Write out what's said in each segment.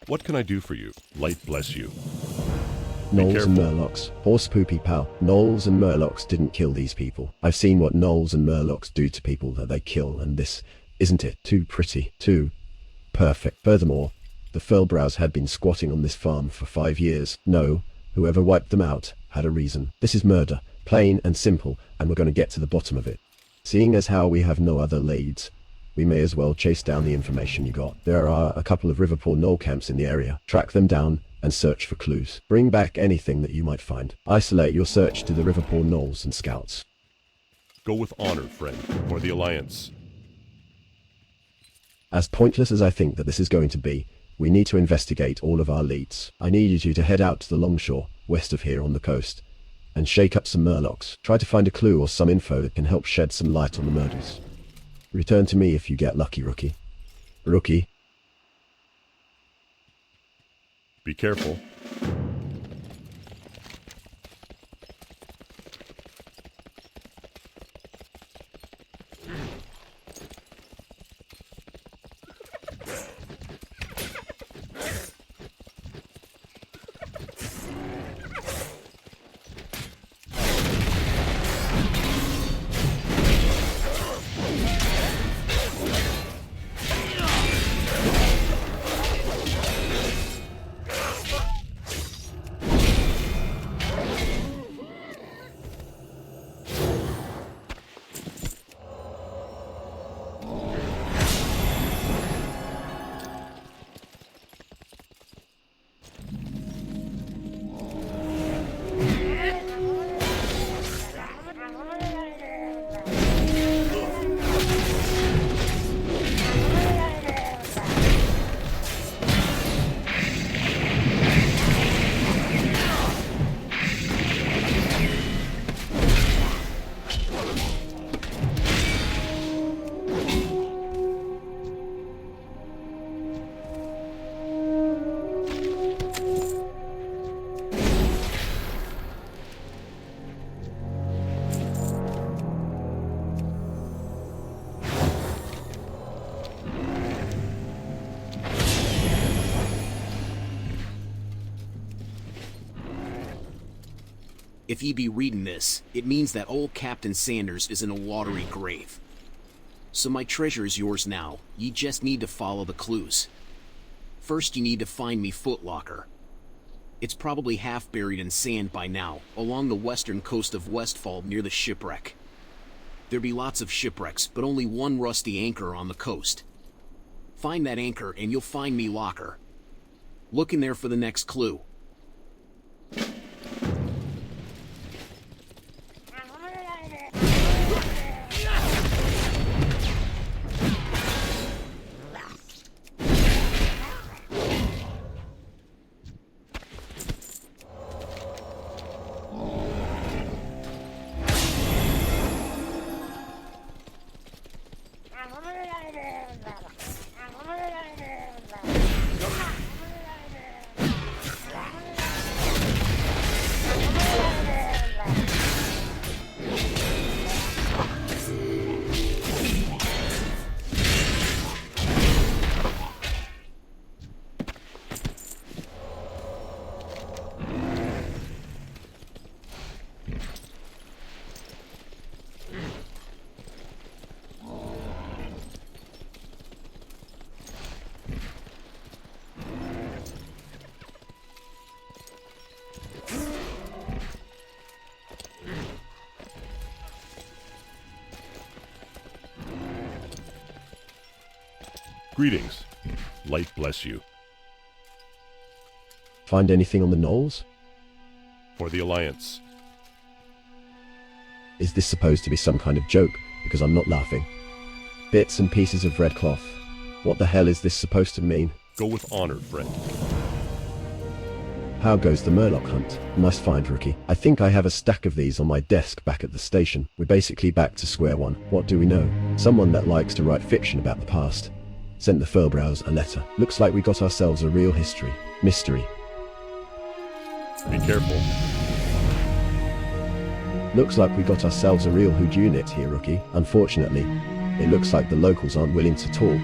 What can I do for you? Light bless you. Gnolls and Murlocs. Horse poopy pal. Gnolls and Murlocs didn't kill these people. I've seen what Gnolls and Murlocs do to people that they kill, and this, isn't it, too pretty, too perfect. Furthermore, the Furlbrows had been squatting on this farm for 5 years. No, whoever wiped them out had a reason. This is murder, plain and simple, and we're going to get to the bottom of it. Seeing as how we have no other leads, we may as well chase down the information you got. There are a couple of Riverpool Gnoll camps in the area. Track them down and search for clues. Bring back anything that you might find. Isolate your search to the Riverpool Gnolls and Scouts. Go with honor, friend, for the Alliance. As pointless as I think that this is going to be, we need to investigate all of our leads. I need you to head out to the Longshore, west of here on the coast, and shake up some Murlocs. Try to find a clue or some info that can help shed some light on the murders. Return to me if you get lucky, Rookie. Rookie. Be careful. If ye be reading this, it means that old Captain Sanders is in a watery grave. So my treasure is yours now. Ye just need to follow the clues. First you need to find me Footlocker. It's probably half buried in sand by now, along the western coast of WestFall near the shipwreck. There be lots of shipwrecks, but only one rusty anchor on the coast. Find that anchor and you'll find me locker. Look in there for the next clue. Greetings. Light bless you. Find anything on the knolls? For the Alliance. Is this supposed to be some kind of joke? Because I'm not laughing. Bits and pieces of red cloth. What the hell is this supposed to mean? Go with honor, friend. How goes the Murloc hunt? Nice find, rookie. I think I have a stack of these on my desk back at the station. We're basically back to square one. What do we know? Someone that likes to write fiction about the past. Sent the Furbrowse a letter. Looks like we got ourselves a real mystery. Be careful. Looks like we got ourselves a real whodunit here, rookie. Unfortunately, it looks like the locals aren't willing to talk.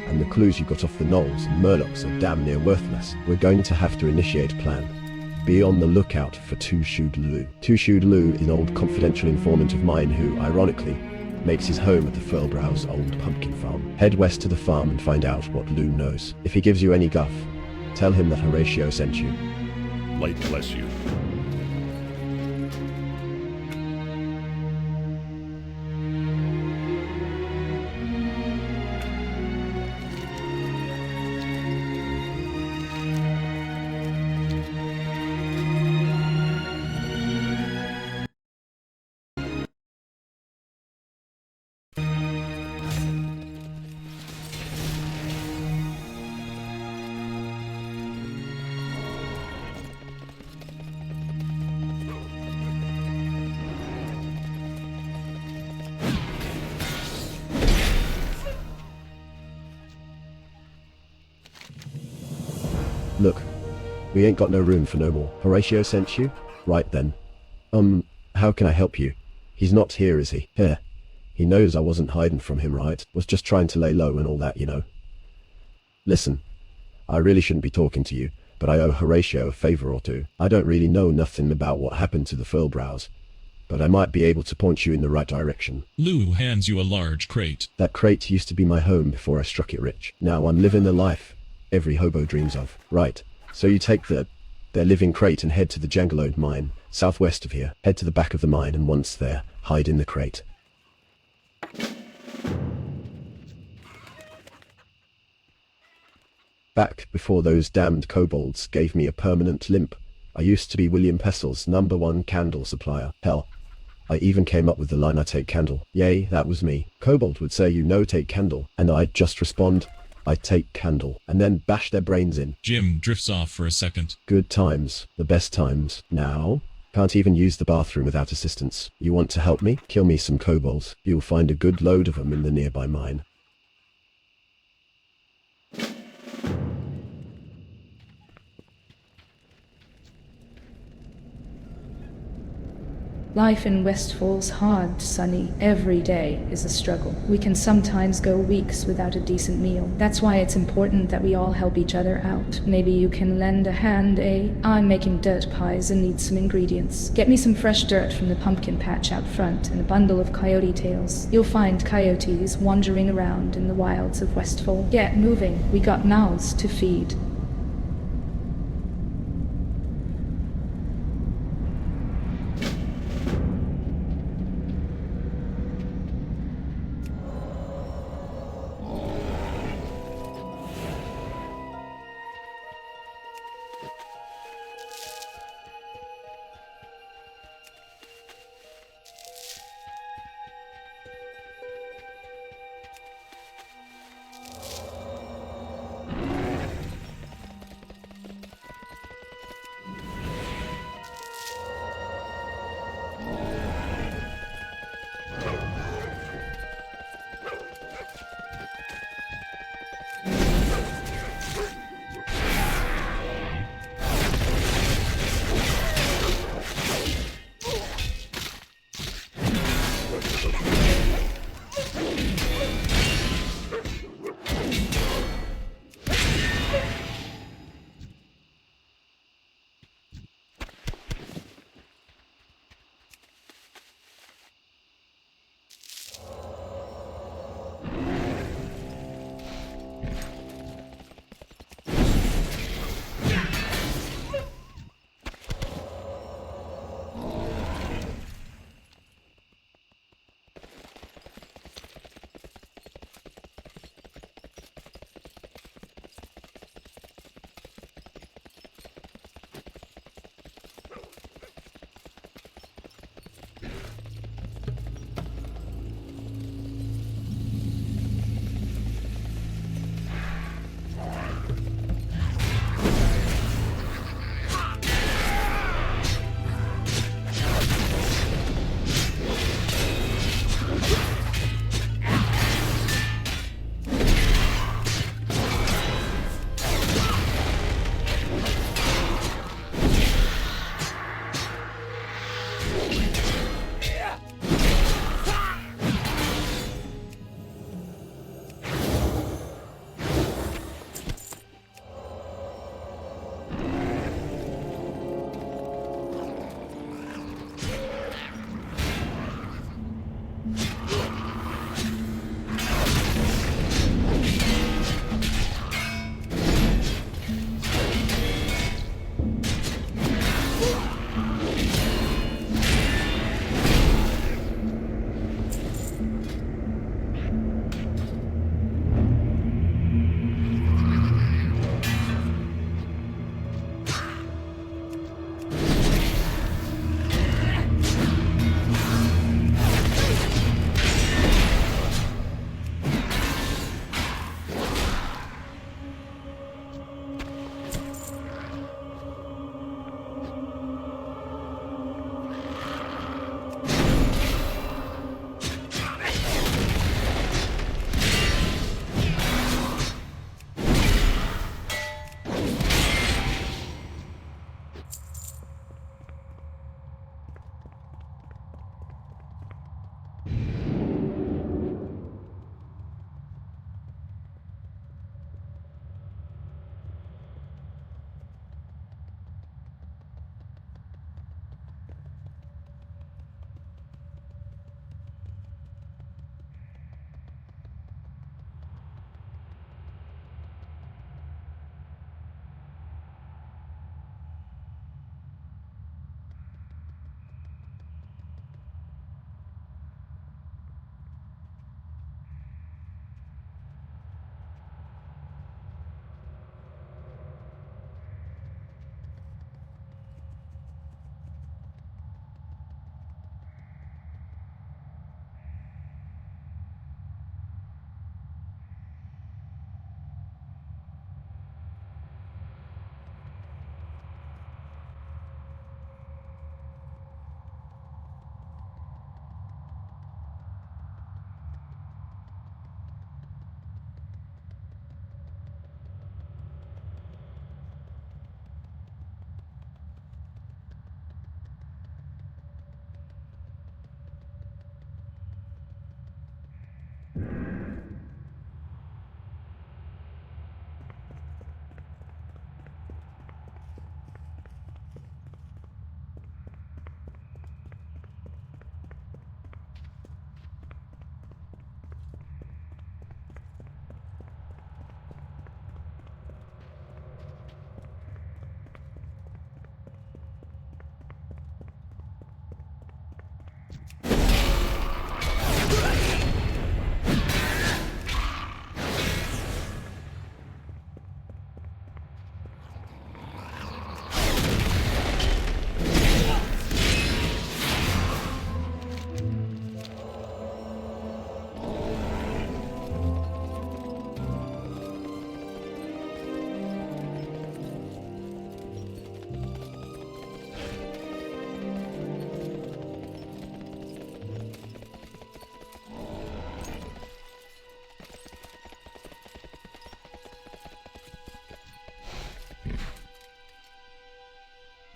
And the clues you got off the knolls and Murlocs are damn near worthless. We're going to have to initiate a plan. Be on the lookout for Two-Shoed Lou. Two-Shoed Lou is an old confidential informant of mine who, ironically, makes his home at the Furbrowse old pumpkin farm. Head west to the farm and find out what Lou knows. If he gives you any guff, tell him that Horatio sent you. Light bless you. Look, we ain't got no room for no more. Horatio sent you? Right then. How can I help you? He's not here, is he? Here. He knows I wasn't hiding from him, right? Was just trying to lay low and all that, you know. Listen, I really shouldn't be talking to you, but I owe Horatio a favor or two. I don't really know nothing about what happened to the Furbrowse, but I might be able to point you in the right direction. Lou hands you a large crate. That crate used to be my home before I struck it rich. Now I'm living the life every hobo dreams of. Right, so you take their living crate and head to the Jangalode mine, southwest of here. Head to the back of the mine, and once there, hide in the crate. Back before those damned kobolds gave me a permanent limp, I used to be William Pessel's #1 candle supplier. Hell, I even came up with the line, "I take candle." Yay, that was me. Kobold would say, "You know, take candle," and I'd just respond, "I take candle," and then bash their brains in. Jim drifts off for a second. Good times, the best times. Now, can't even use the bathroom without assistance. You want to help me? Kill me some kobolds. You'll find a good load of them in the nearby mine. Life in WestFall's hard, Sonny. Every day is a struggle. We can sometimes go weeks without a decent meal. That's why it's important that we all help each other out. Maybe you can lend a hand, eh? I'm making dirt pies and need some ingredients. Get me some fresh dirt from the pumpkin patch out front and a bundle of coyote tails. You'll find coyotes wandering around in the wilds of WestFall. Get moving. We got mouths to feed.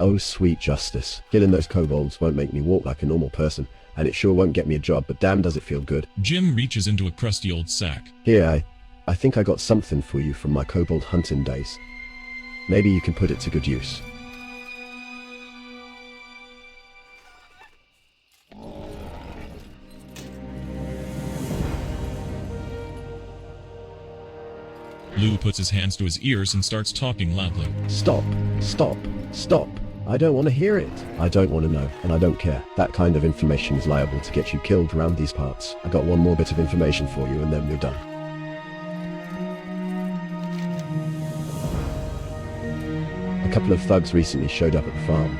Oh, sweet justice. Killing those kobolds won't make me walk like a normal person, and it sure won't get me a job, but damn does it feel good. Jim reaches into a crusty old sack. Here, I think I got something for you from my kobold hunting days. Maybe you can put it to good use. Lou puts his hands to his ears and starts talking loudly. Stop, stop, stop. I don't want to hear it. I don't want to know, and I don't care. That kind of information is liable to get you killed around these parts. I got one more bit of information for you and then we're done. A couple of thugs recently showed up at the farm,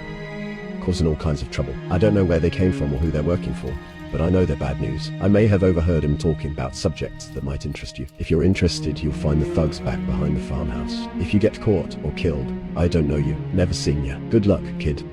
causing all kinds of trouble. I don't know where they came from or who they're working for, but I know they're bad news. I may have overheard him talking about subjects that might interest you. If you're interested, you'll find the thugs back behind the farmhouse. If you get caught or killed, I don't know you, never seen you. Good luck, kid.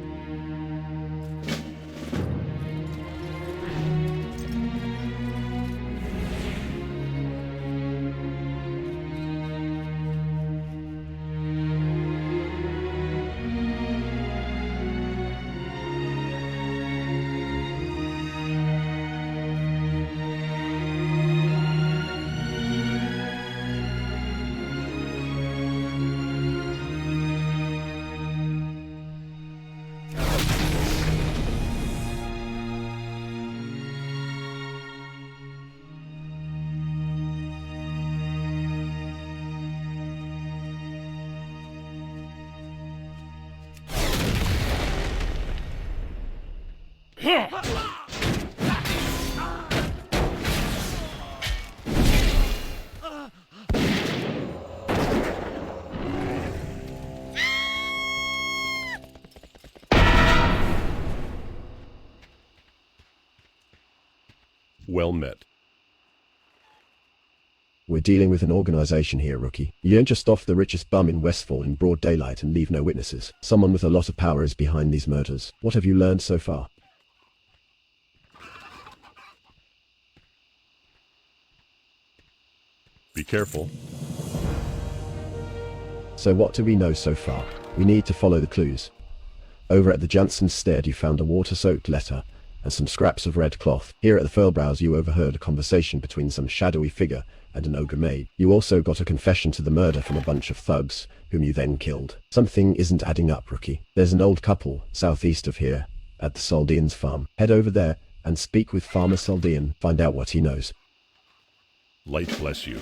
Well met. We're dealing with an organization here, rookie. You don't just off the richest bum in WestFall in broad daylight and leave no witnesses. Someone with a lot of power is behind these murders. What have you learned so far? Be careful. So what do we know so far? We need to follow the clues. Over at the Jansen's stead you found a water-soaked letter and some scraps of red cloth. Here at the Furlbrows you overheard a conversation between some shadowy figure and an ogre maid. You also got a confession to the murder from a bunch of thugs, whom you then killed. Something isn't adding up, rookie. There's an old couple southeast of here, at the Saldean's farm. Head over there and speak with Farmer Saldean. Find out what he knows. Light bless you.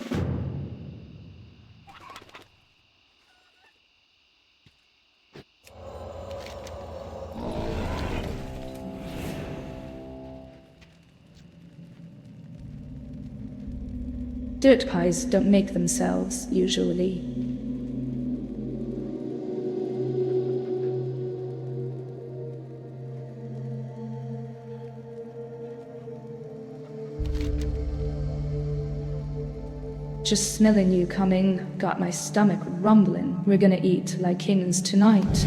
Dirt pies don't make themselves, usually. Just smelling you coming got my stomach rumbling. We're gonna eat like kings tonight.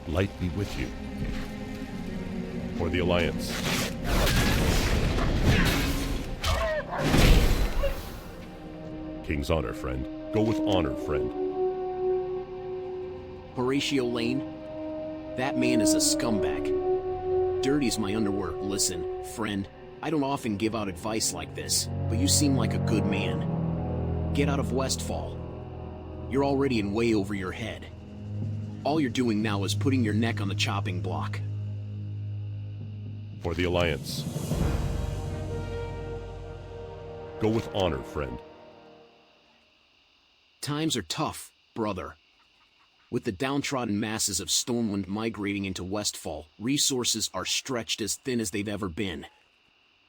Light be with you. For the Alliance. King's honor, friend. Go with honor, friend. Horatio Lane? That man is a scumbag. Dirty's my underwear. Listen, friend, I don't often give out advice like this, but you seem like a good man. Get out of Westfall. You're already in way over your head. All you're doing now is putting your neck on the chopping block. For the Alliance. Go with honor, friend. Times are tough, brother. With the downtrodden masses of Stormwind migrating into WestFall, resources are stretched as thin as they've ever been.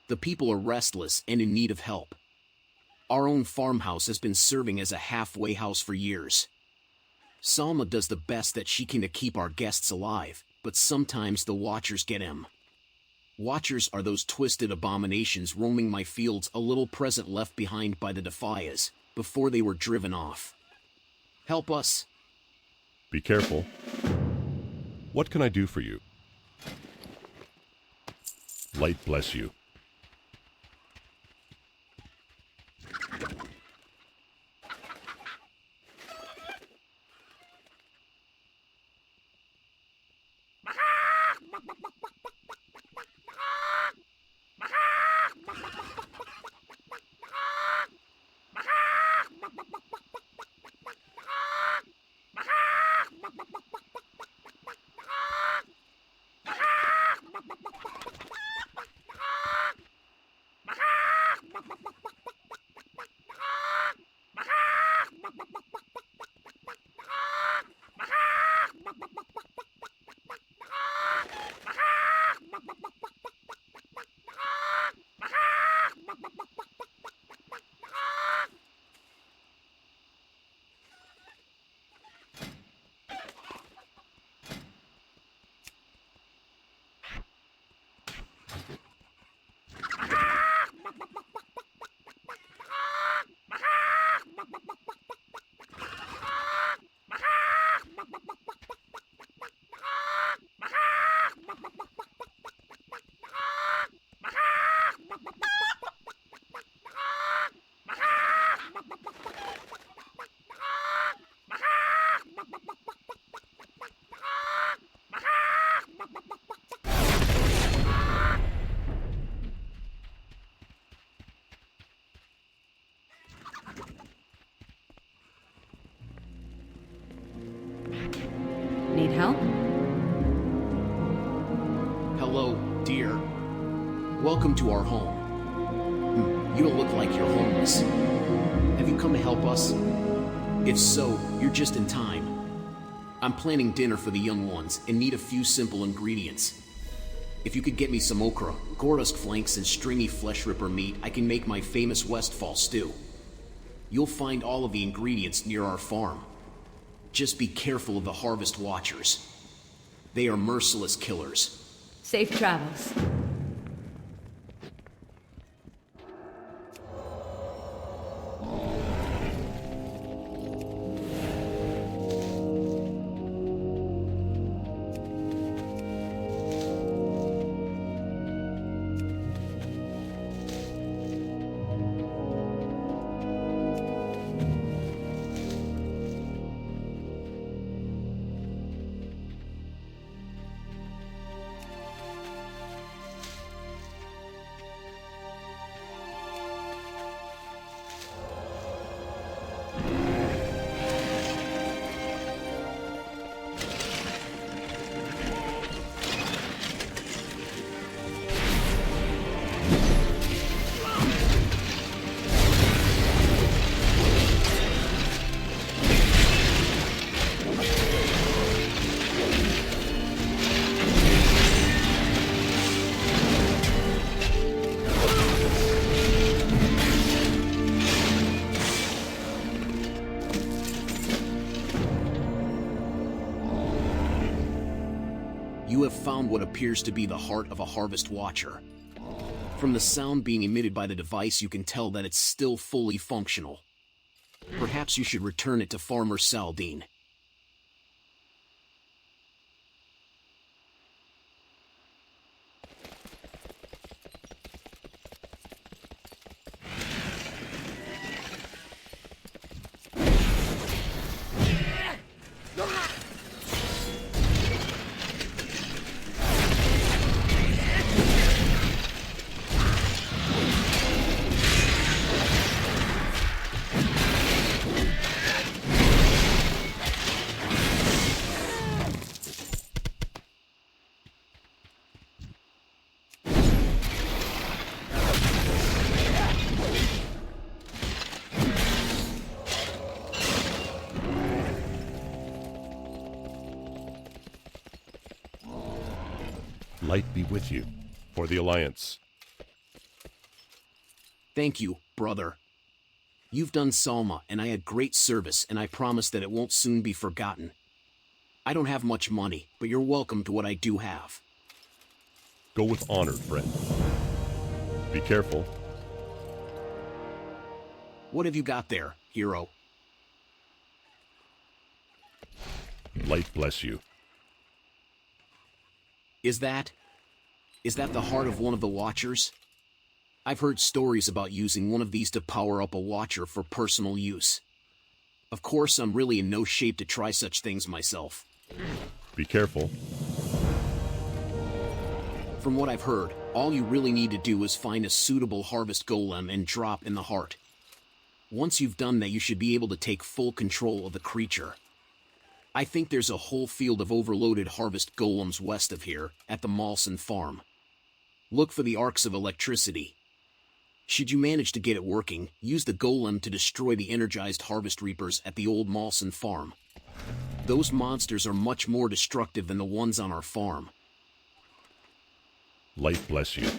The people are restless and in need of help. Our own farmhouse has been serving as a halfway house for years. Salma does the best that she can to keep our guests alive, but sometimes the Watchers get him. Watchers are those twisted abominations roaming my fields, a little present left behind by the Defias, before they were driven off. Help us. Be careful. What can I do for you? Light bless you. Need help? Hello, dear. Welcome to our home. You don't look like you're homeless. Have you come to help us? If so, you're just in time. I'm planning dinner for the young ones and need a few simple ingredients. If you could get me some okra, gordusk flanks, and stringy flesh ripper meat, I can make my famous WestFall stew. You'll find all of the ingredients near our farm. Just be careful of the Harvest Watchers. They are merciless killers. Safe travels. You have found what appears to be the heart of a Harvest Watcher. From the sound being emitted by the device, you can tell that it's still fully functional. Perhaps you should return it to Farmer Saldine. Light be with you. For the Alliance. Thank you, brother. You've done Salma and I had great service, and I promise that it won't soon be forgotten. I don't have much money, but you're welcome to what I do have. Go with honor, friend. Be careful. What have you got there, hero? Light bless you. Is that the heart of one of the Watchers? I've heard stories about using one of these to power up a Watcher for personal use. Of course, I'm really in no shape to try such things myself. Be careful. From what I've heard, all you really need to do is find a suitable harvest golem and drop in the heart. Once you've done that, you should be able to take full control of the creature. I think there's a whole field of overloaded harvest golems west of here, at the Malson farm. Look for the arcs of electricity. Should you manage to get it working, use the golem to destroy the energized harvest reapers at the old Malson farm. Those monsters are much more destructive than the ones on our farm. Light bless you.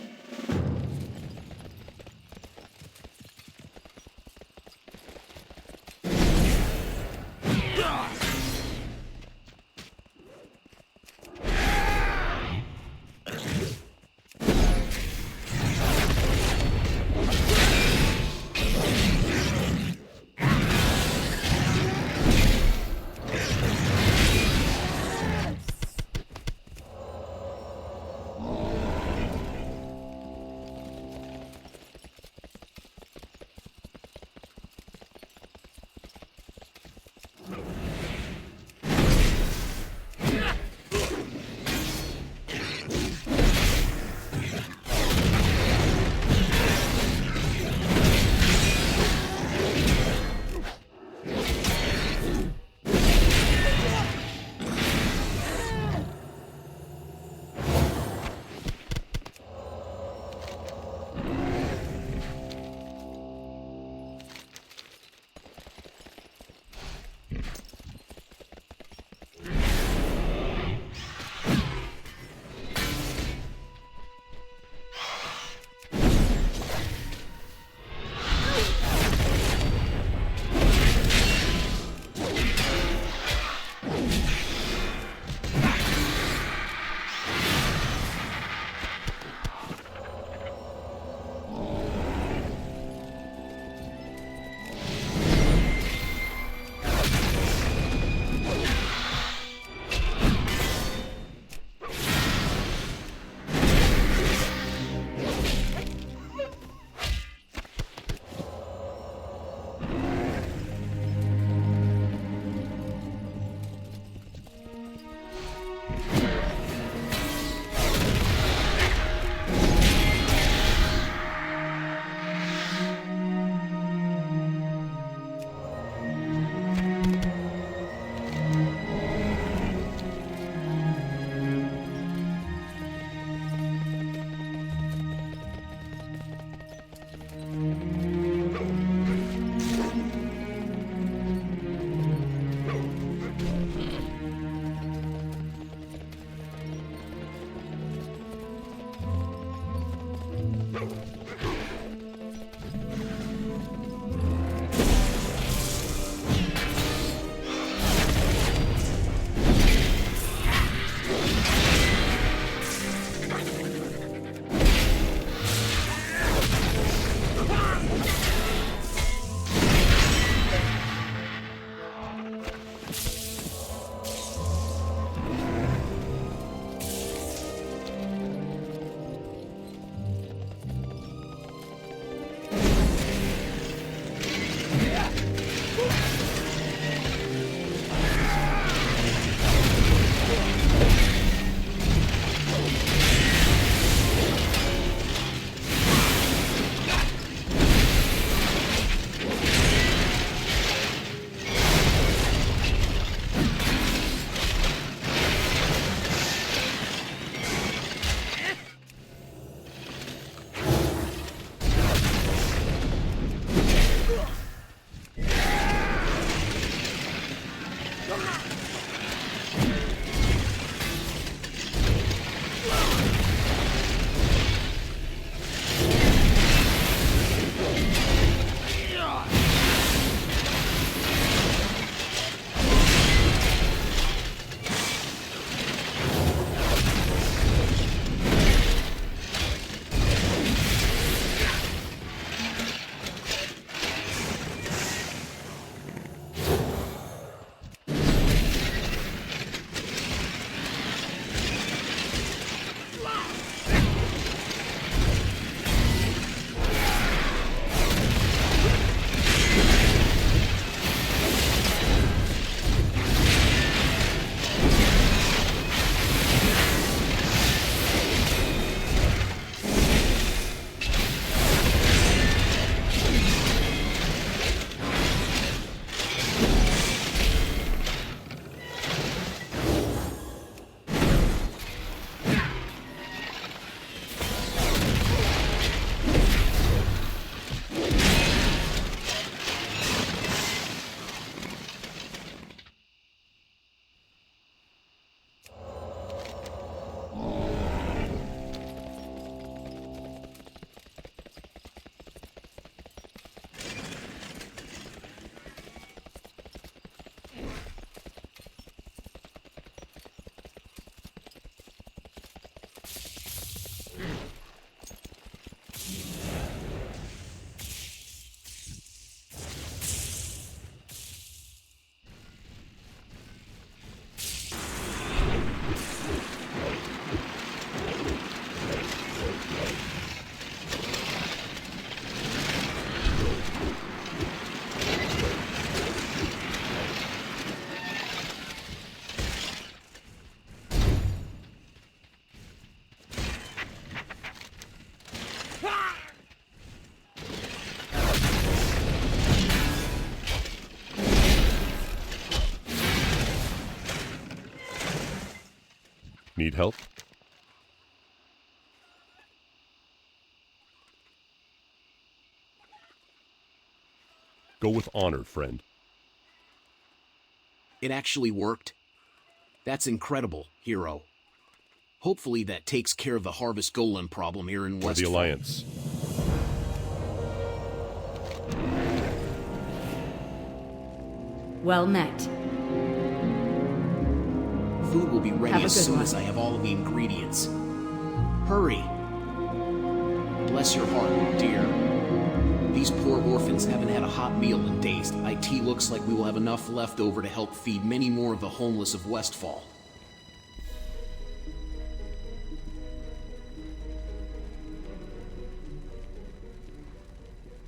Need help? Go with honor, friend. It actually worked. That's incredible, hero. Hopefully that takes care of the Harvest Golem problem here in For the WestFall. Alliance. Well met. Food will be Have ready a as good soon one. as I have all of the ingredients. Hurry! Bless your heart, dear. These poor orphans haven't had a hot meal in days. IT looks like we will have enough left over to help feed many more of the homeless of WestFall.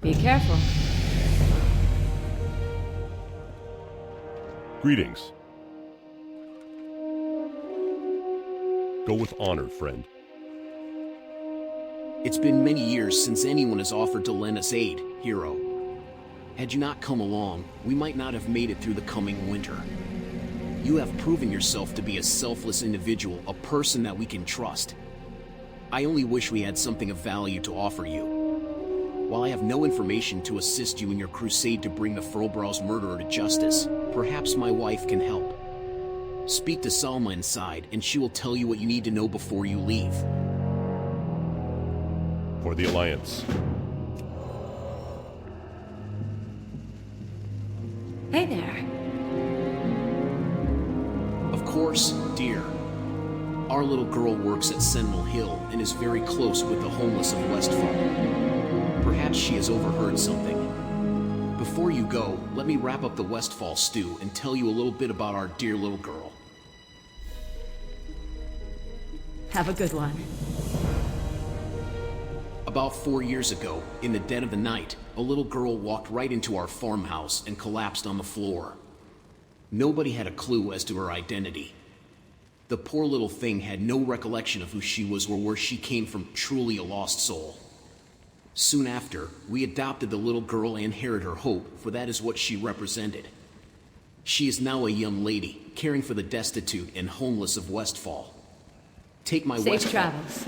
Be careful. Greetings. Go with honor, friend. It's been many years since anyone has offered to lend us aid, hero. Had you not come along, we might not have made it through the coming winter. You have proven yourself to be a selfless individual, a person that we can trust. I only wish we had something of value to offer you. While I have no information to assist you in your crusade to bring the Furlbrow's murderer to justice, perhaps my wife can help. Speak to Salma inside, and she will tell you what you need to know before you leave. For the Alliance. Hey there. Of course, dear. Our little girl works at Sentinel Hill and is very close with the homeless of WestFall. Perhaps she has overheard something. Before you go, let me wrap up the WestFall stew and tell you a little bit about our dear little girl. Have a good one. About 4 years ago, in the dead of the night, a little girl walked right into our farmhouse and collapsed on the floor. Nobody had a clue as to her identity. The poor little thing had no recollection of who she was or where she came from, truly a lost soul. Soon after, we adopted the little girl and inherited her hope, for that is what she represented. She is now a young lady, caring for the destitute and homeless of WestFall. Take my Safe WestFall. travels.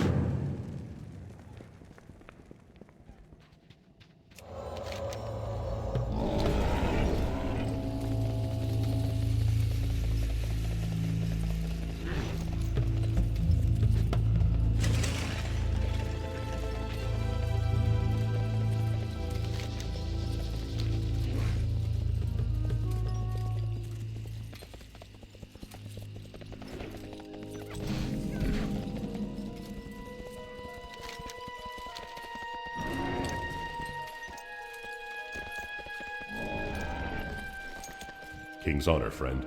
King's honor, friend.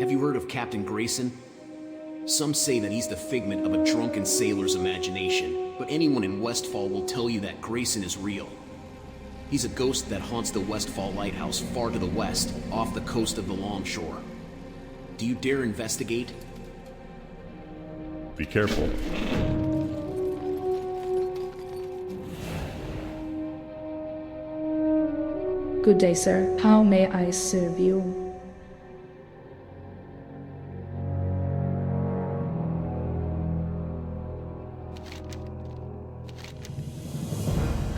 Have you heard of Captain Grayson? Some say that he's the figment of a drunken sailor's imagination, but anyone in WestFall will tell you that Grayson is real. He's a ghost that haunts the WestFall lighthouse far to the west, off the coast of the Longshore. Do you dare investigate? Be careful. Good day, sir. How may I serve you?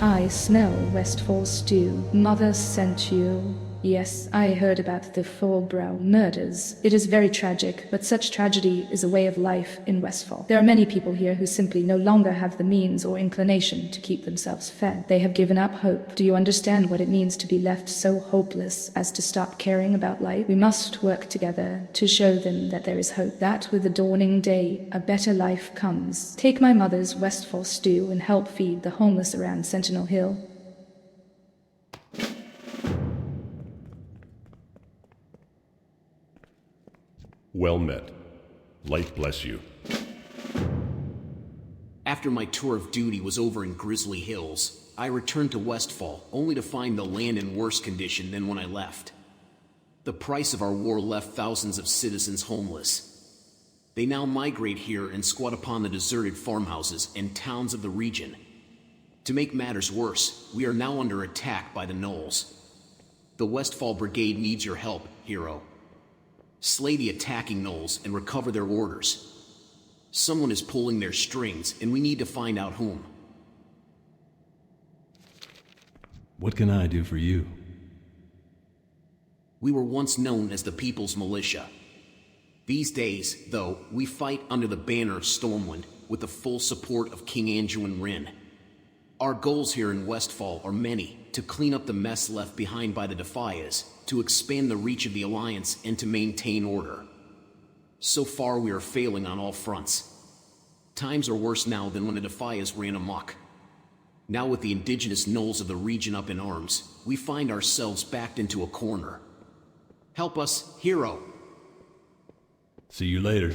I smell WestFall stew. Mother sent you. Yes, I heard about the Fallbrow murders. It is very tragic, but such tragedy is a way of life in WestFall. There are many people here who simply no longer have the means or inclination to keep themselves fed. They have given up hope. Do you understand what it means to be left so hopeless as to stop caring about life? We must work together to show them that there is hope, that with the dawning day, a better life comes. Take my mother's WestFall stew and help feed the homeless around Sentinel Hill. Well met. Light bless you. After my tour of duty was over in Grizzly Hills, I returned to WestFall, only to find the land in worse condition than when I left. The price of our war left thousands of citizens homeless. They now migrate here and squat upon the deserted farmhouses and towns of the region. To make matters worse, we are now under attack by the Gnolls. The WestFall Brigade needs your help, hero. Slay the attacking gnolls and recover their orders. Someone is pulling their strings, and we need to find out whom. What can I do for you? We were once known as the People's Militia. These days, though, we fight under the banner of Stormwind with the full support of King Anduin Wrynn. Our goals here in Westfall are many: to clean up the mess left behind by the Defias, to expand the reach of the Alliance, and to maintain order. So far, we are failing on all fronts. Times are worse now than when the Defias ran amok. Now with the indigenous gnolls of the region up in arms, we find ourselves backed into a corner. Help us, hero! See you later.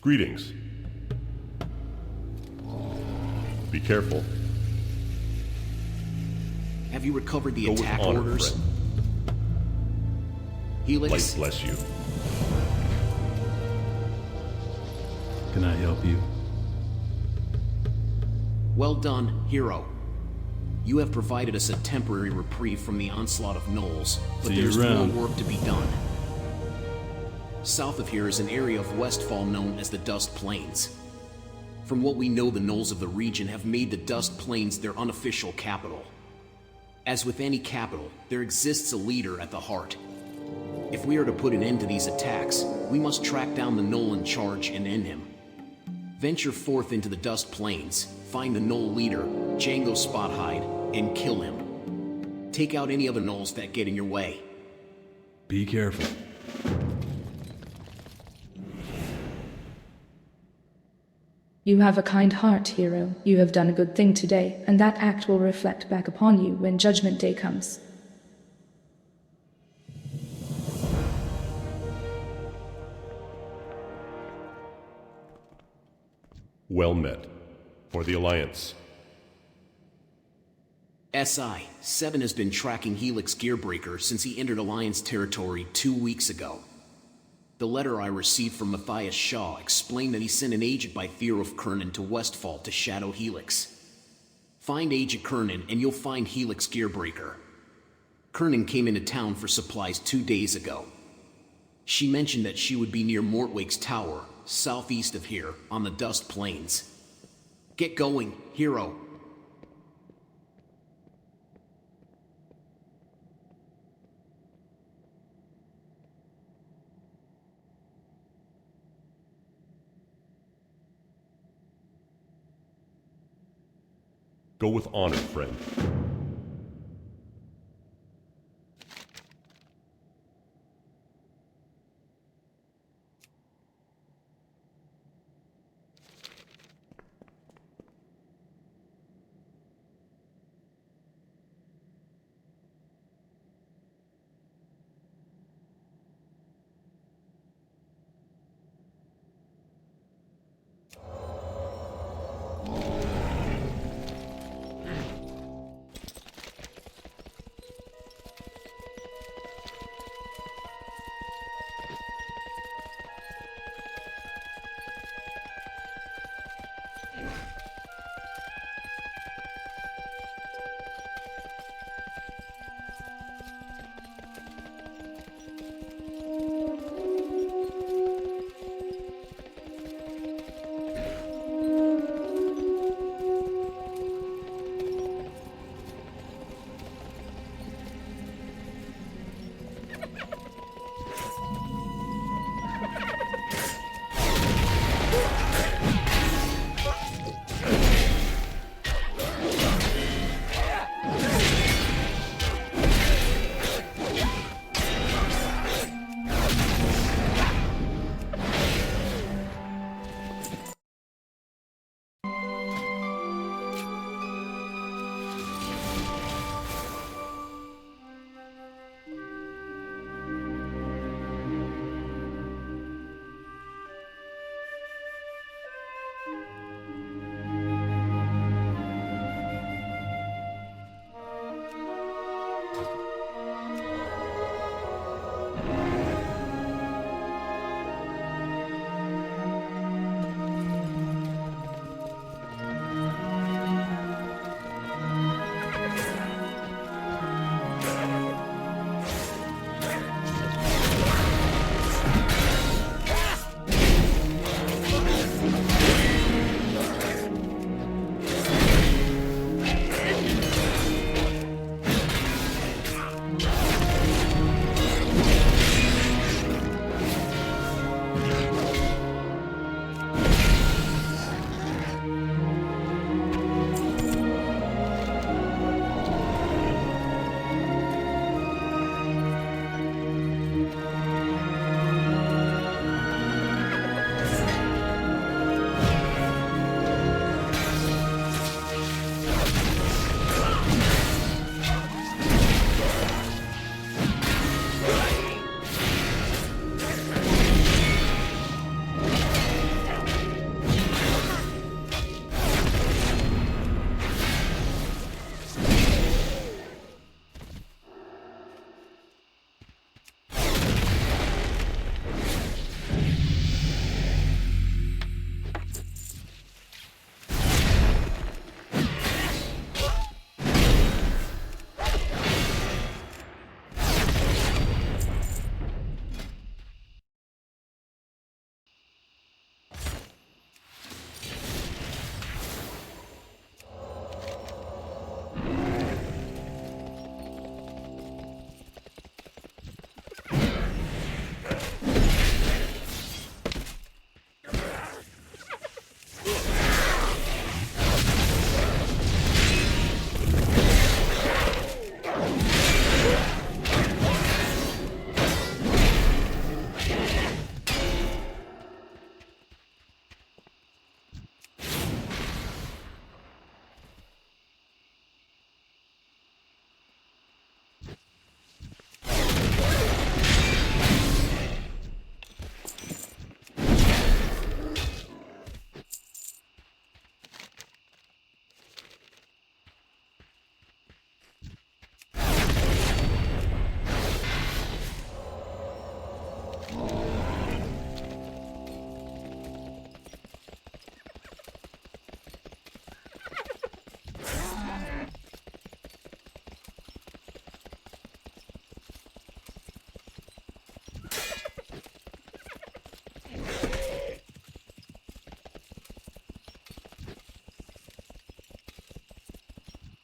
Greetings. Be careful. Have you recovered the Go with attack honor, orders? friend. Helix? Light bless you. Can I help you? Well done, hero. You have provided us a temporary reprieve from the onslaught of gnolls, but See you there's around. more work to be done. South of here is an area of Westfall known as the Dust Plains. From what we know, the gnolls of the region have made the Dust Plains their unofficial capital. As with any capital, there exists a leader at the heart. If we are to put an end to these attacks, we must track down the gnoll in charge and end him. Venture forth into the Dust Plains, find the gnoll leader, Django Spothide, and kill him. Take out any other gnolls that get in your way. Be careful. You have a kind heart, hero. You have done a good thing today, and that act will reflect back upon you when Judgment Day comes. Well met. For the Alliance. SI-7 has been tracking Helix Gearbreaker since he entered Alliance territory 2 weeks ago. The letter I received from Matthias Shaw explained that he sent an agent by Theof Kernan to WestFall to shadow Helix. Find Agent Kernan and you'll find Helix Gearbreaker. Kernan came into town for supplies 2 days ago. She mentioned that she would be near Mortwake's tower, southeast of here, on the Dust Plains. Get going, hero. Go with honor, friend.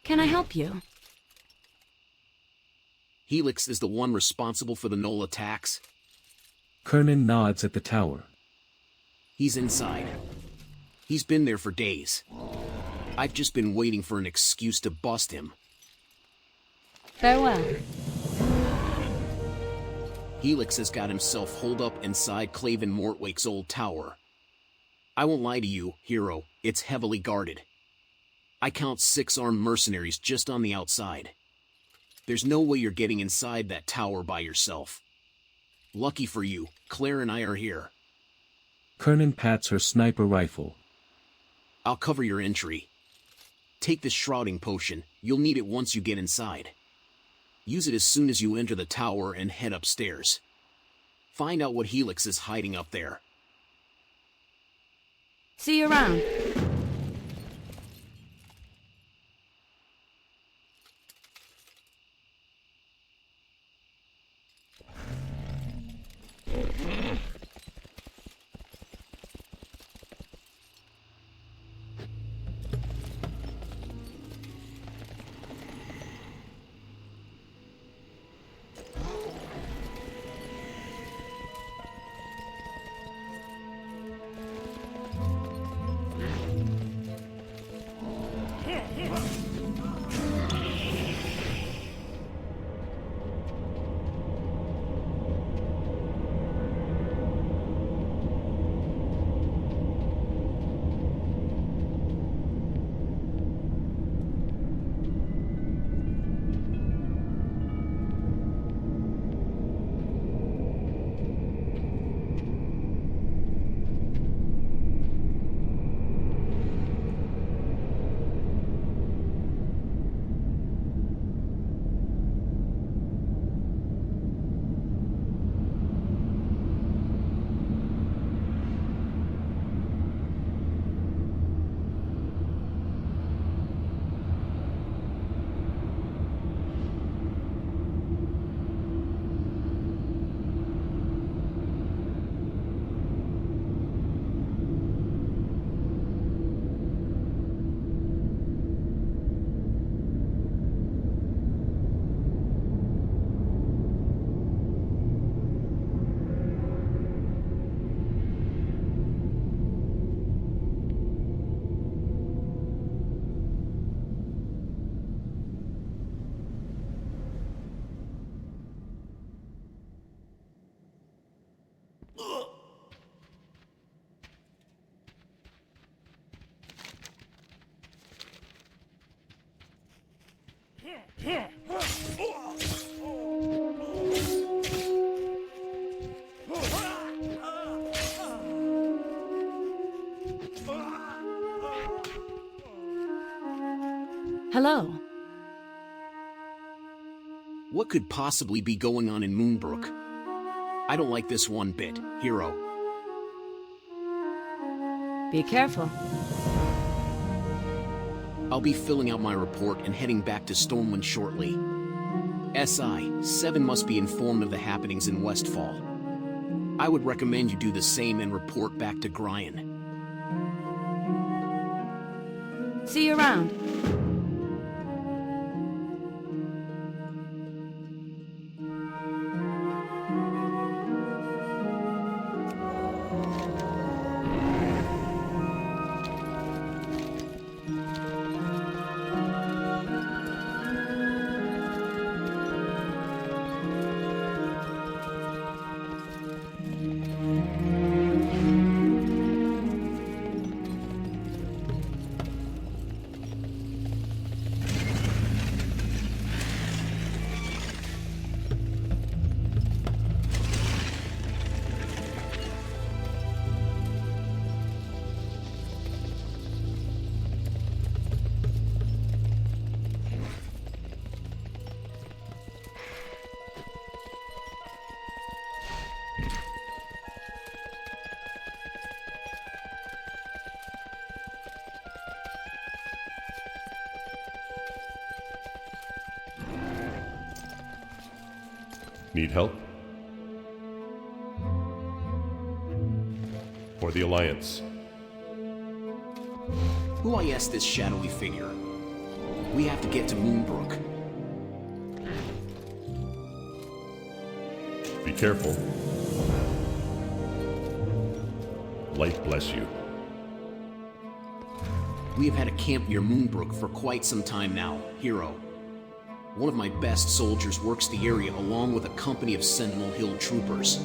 Can I help you? Helix is the one responsible for the Knoll attacks. Kernan nods at the tower. He's inside. He's been there for days. I've just been waiting for an excuse to bust him. Farewell. Helix has got himself holed up inside Claven Mortwake's old tower. I won't lie to you, hero, it's heavily guarded. I count 6 armed mercenaries just on the outside. There's no way you're getting inside that tower by yourself. Lucky for you, Claire and I are here. Kernan pats her sniper rifle. I'll cover your entry. Take this shrouding potion, you'll need it once you get inside. Use it as soon as you enter the tower and head upstairs. Find out what Helix is hiding up there. See you around. Hello. What could possibly be going on in Moonbrook? I don't like this one bit, hero. Be careful. I'll be filling out my report and heading back to Stormwind shortly. SI-7 must be informed of the happenings in WestFall. I would recommend you do the same and report back to Gryan. See you around. Need help? For the Alliance. Who I asked this shadowy figure? We have to get to Moonbrook. Be careful. Light bless you. We have had a camp near Moonbrook for quite some time now, Hero. One of my best soldiers works the area along with a company of Sentinel Hill troopers.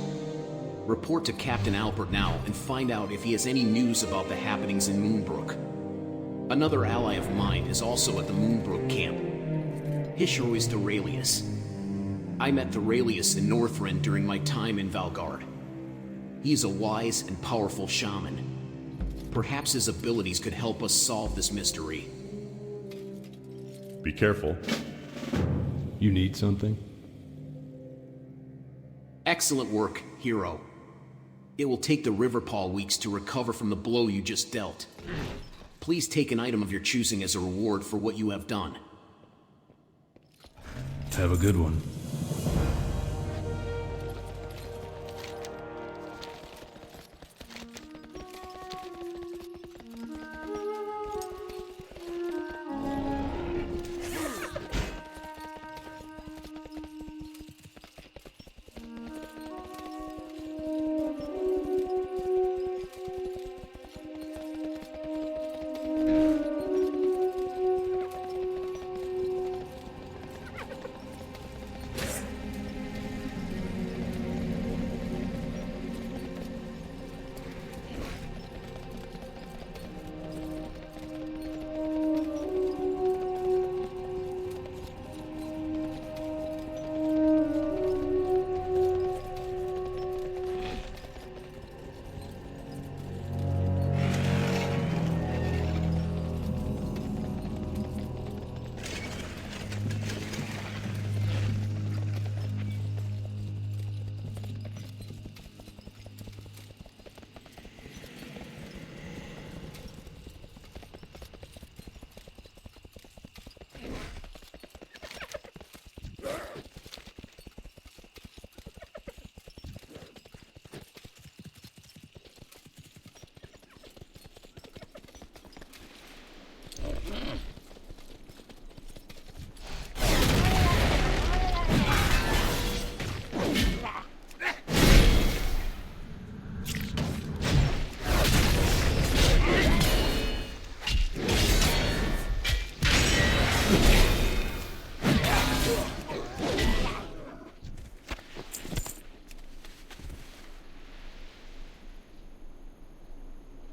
Report to Captain Albert now and find out if he has any news about the happenings in Moonbrook. Another ally of mine is also at the Moonbrook camp. His hero is Thorelius. I met Thorelius in Northrend during my time in Valgard. He is a wise and powerful shaman. Perhaps his abilities could help us solve this mystery. Be careful. You need something? Excellent work, Hero. It will take the Riverpaw weeks to recover from the blow you just dealt. Please take an item of your choosing as a reward for what you have done. Have a good one.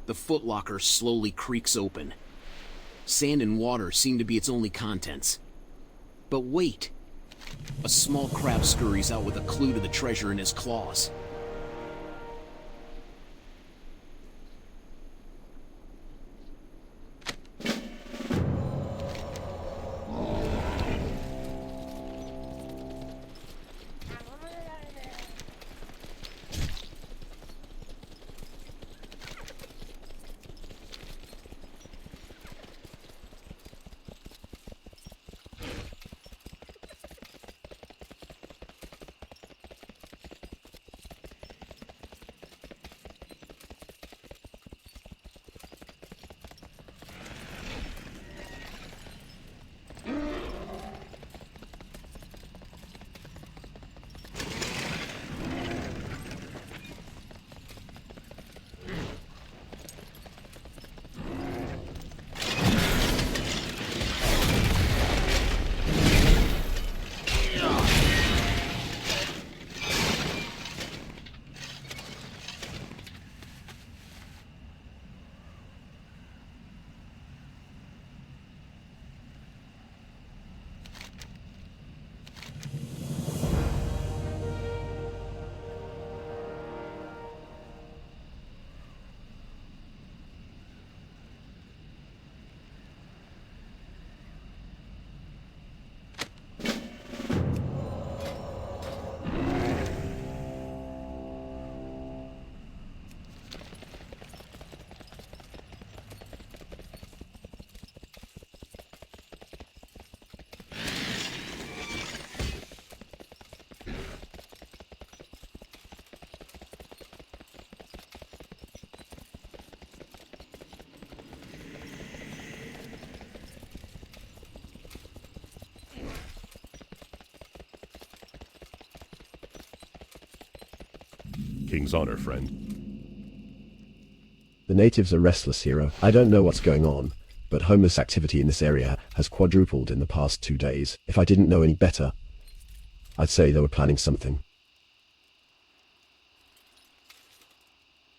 The footlocker slowly creaks open. Sand and water seem to be its only contents. But wait! A small crab scurries out with a clue to the treasure in his claws. King's honor, friend. The natives are restless, hero. I don't know what's going on, but homeless activity in this area has quadrupled in the past 2 days. If I didn't know any better, I'd say they were planning something.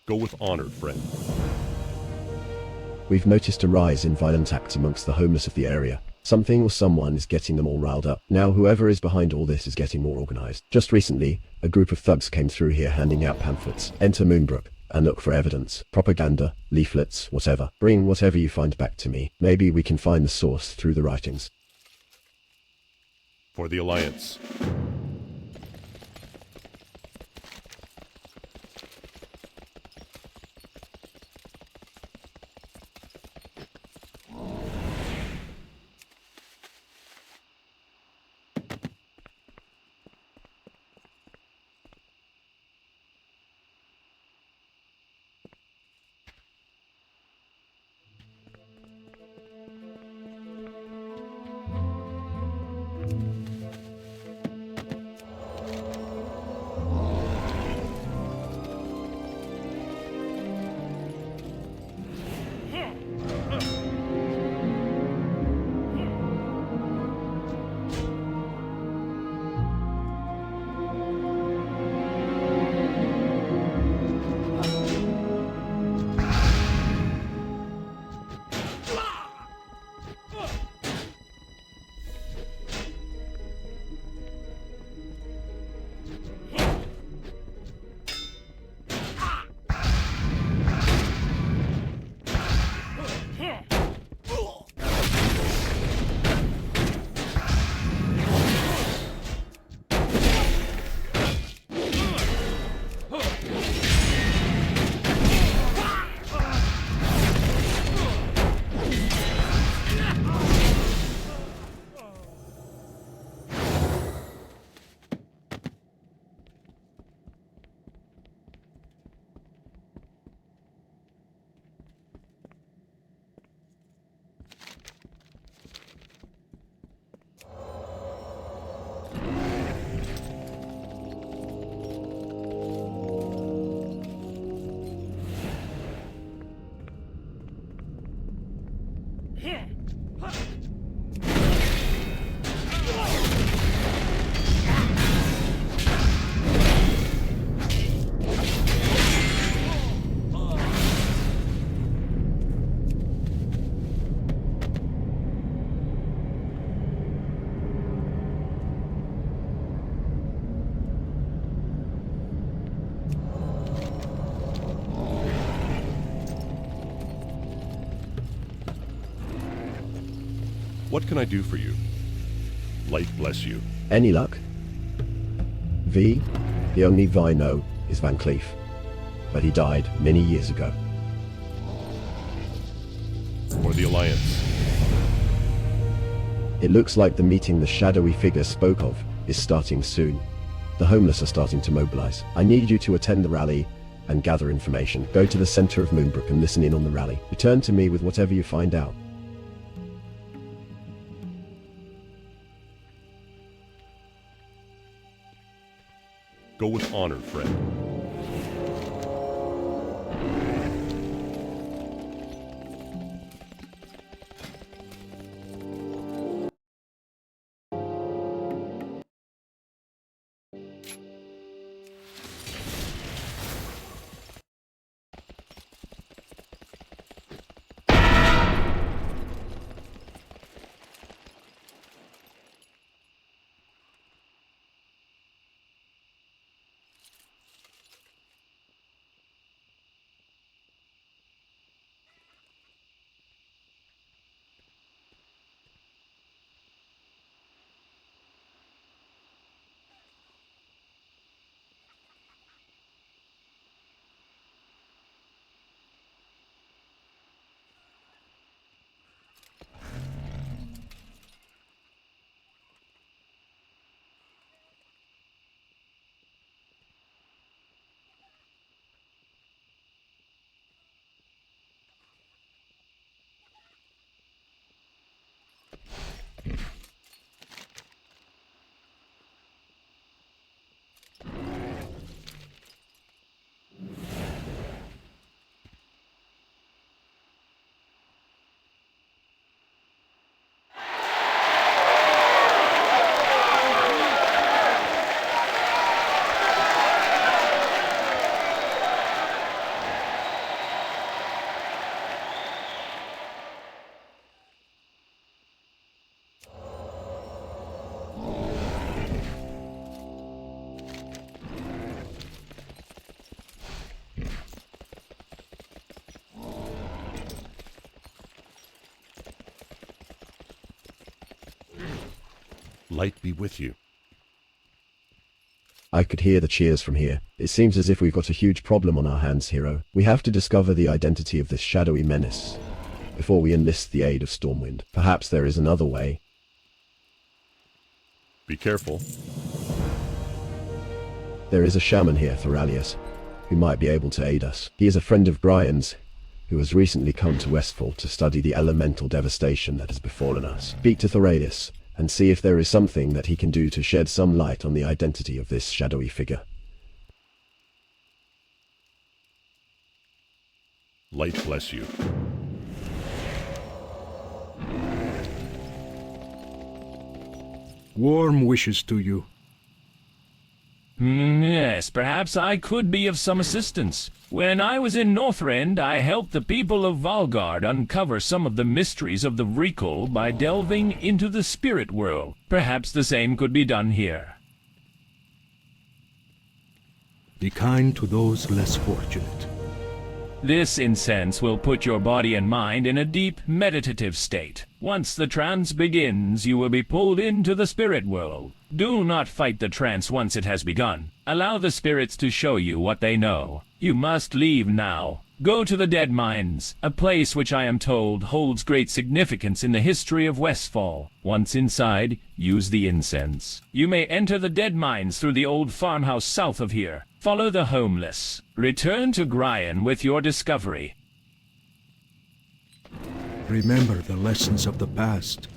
Go with honor, friend. We've noticed a rise in violent acts amongst the homeless of the area. Something or someone is getting them all riled up. Now whoever is behind all this is getting more organized. Just recently, a group of thugs came through here handing out pamphlets. Enter Moonbrook and look for evidence, propaganda, leaflets, whatever. Bring whatever you find back to me. Maybe we can find the source through the writings. For the Alliance. What can I do for you? Light bless you. Any luck? V? The only V I know is Van Cleef, but he died many years ago. For the Alliance. It looks like the meeting the shadowy figure spoke of is starting soon. The homeless are starting to mobilize. I need you to attend the rally and gather information. Go to the center of Moonbrook and listen in on the rally. Return to me with whatever you find out. Go with honor, friend. Light be with you. I could hear the cheers from here. It seems as if we've got a huge problem on our hands, hero. We have to discover the identity of this shadowy menace before we enlist the aid of Stormwind. Perhaps there is another way. Be careful. There is a shaman here, Thoralius, who might be able to aid us. He is a friend of Brian's, who has recently come to WestFall to study the elemental devastation that has befallen us. Speak to Thoralius and see if there is something that he can do to shed some light on the identity of this shadowy figure. Light bless you. Warm wishes to you. Yes, perhaps I could be of some assistance. When I was in Northrend, I helped the people of Valgard uncover some of the mysteries of the Recall by delving into the spirit world. Perhaps the same could be done here. Be kind to those less fortunate. This incense will put your body and mind in a deep, meditative state. Once the trance begins, you will be pulled into the spirit world. Do not fight the trance once it has begun. Allow the spirits to show you what they know. You must leave now. Go to the Dead Mines, a place which I am told holds great significance in the history of WestFall. Once inside, use the incense. You may enter the Dead Mines through the old farmhouse south of here. Follow the homeless. Return to Gryan with your discovery. Remember the lessons of the past.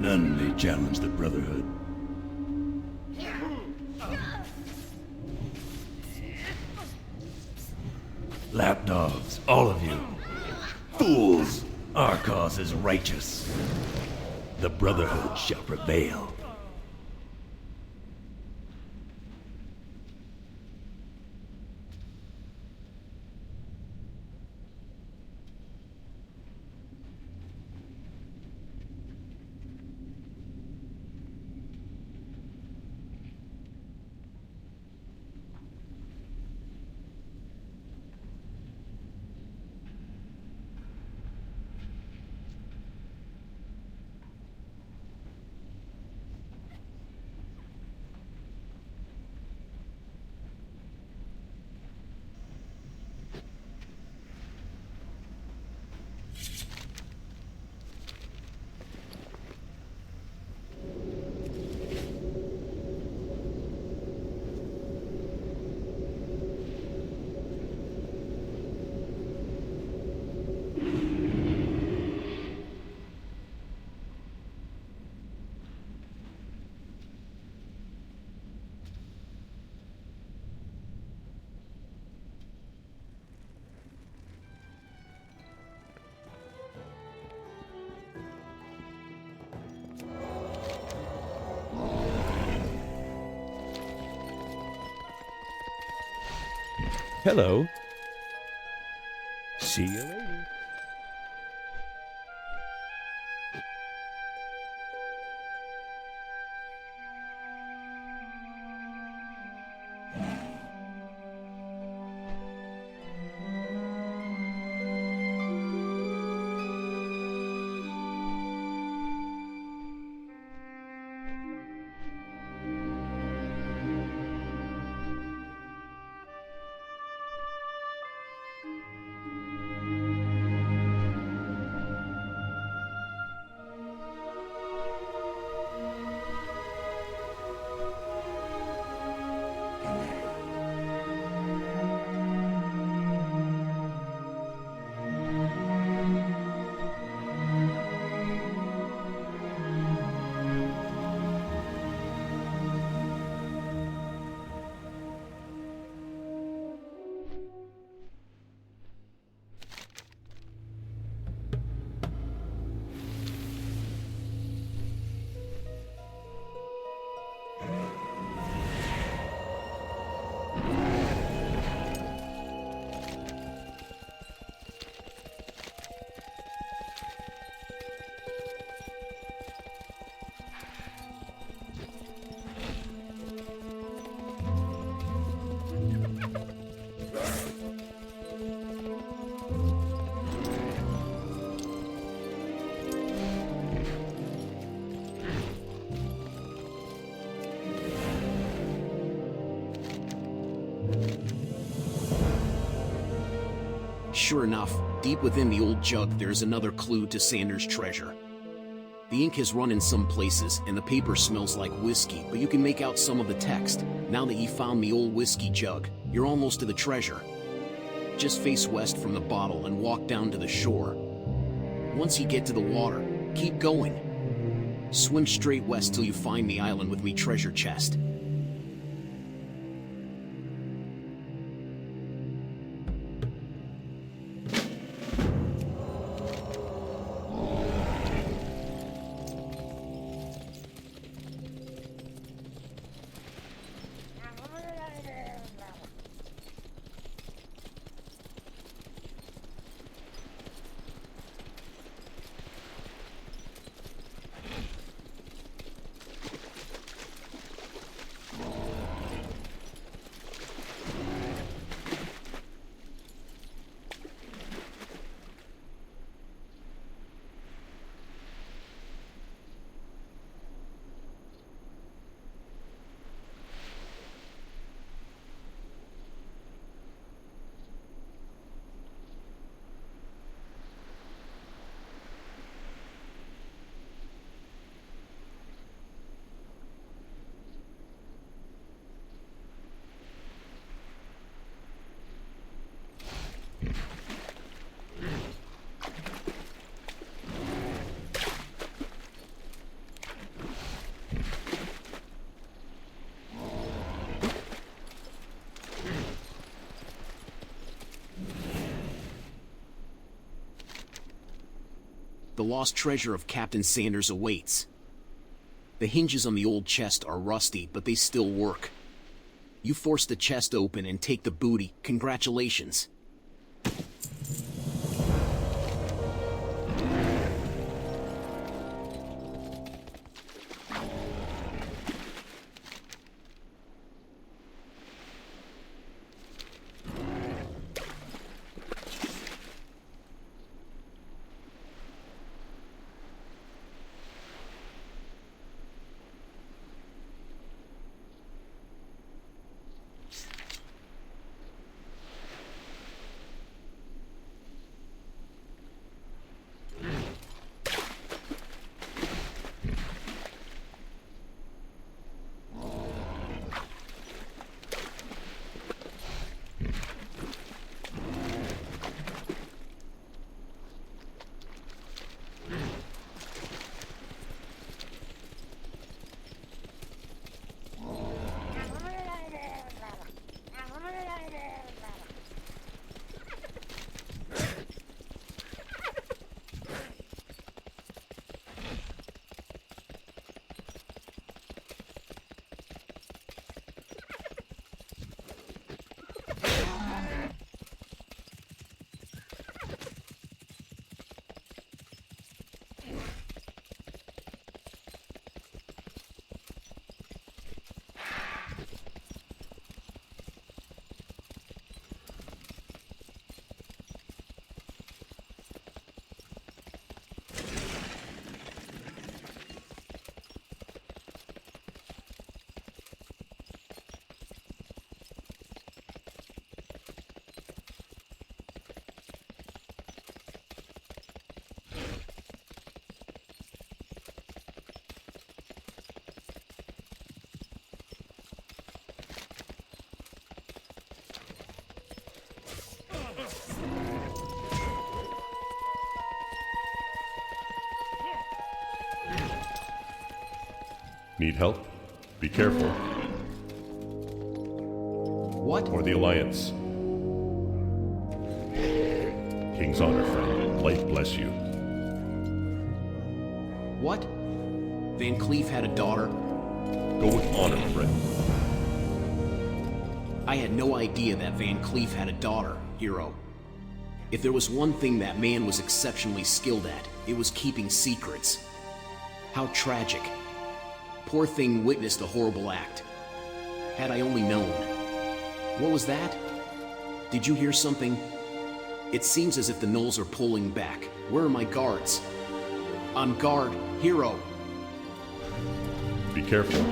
None may challenge the Brotherhood. Lapdogs, all of you. Fools! Our cause is righteous. The Brotherhood shall prevail. Hello. See you later. Sure enough, deep within the old jug there's another clue to Sanders' treasure. The ink has run in some places, and the paper smells like whiskey, but you can make out some of the text. Now that you found the old whiskey jug, you're almost to the treasure. Just face west from the bottle and walk down to the shore. Once you get to the water, keep going. Swim straight west till you find the island with me treasure chest. The lost treasure of Captain Sanders awaits. The hinges on the old chest are rusty, but they still work. You force the chest open and take the booty. Congratulations. Need help? Be careful. What? Or the Alliance. King's honor, friend. Light bless you. What? Van Cleef had a daughter? Go with honor, friend. I had no idea that Van Cleef had a daughter, Hero. If there was one thing that man was exceptionally skilled at, it was keeping secrets. How tragic. Poor thing witnessed a horrible act. Had I only known. What was that? Did you hear something? It seems as if the gnolls are pulling back. Where are my guards? On guard, Hero. Be careful.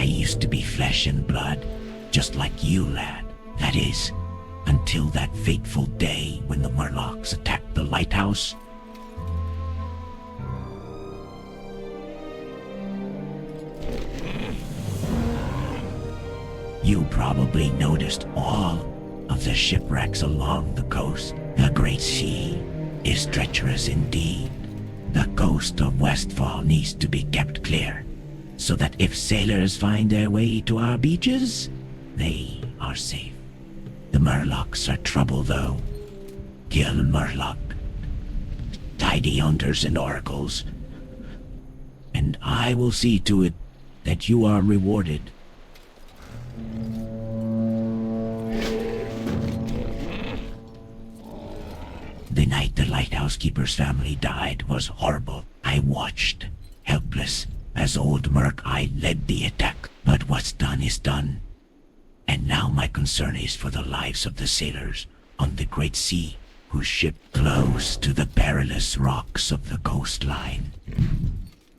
I used to be flesh and blood, just like you, lad. That is, until that fateful day when the Murlocs attacked the lighthouse. You probably noticed all of the shipwrecks along the coast. The Great Sea is treacherous indeed. The coast of WestFall needs to be kept clear, so that if sailors find their way to our beaches, they are safe. The Murlocs are trouble, though. Kill Murloc. Tidy hunters and oracles. And I will see to it that you are rewarded. The night the lighthouse keeper's family died was horrible. I watched, helpless, as old Murk-Eye led the attack. But what's done is done. And now my concern is for the lives of the sailors on the Great Sea who ship close to the perilous rocks of the coastline.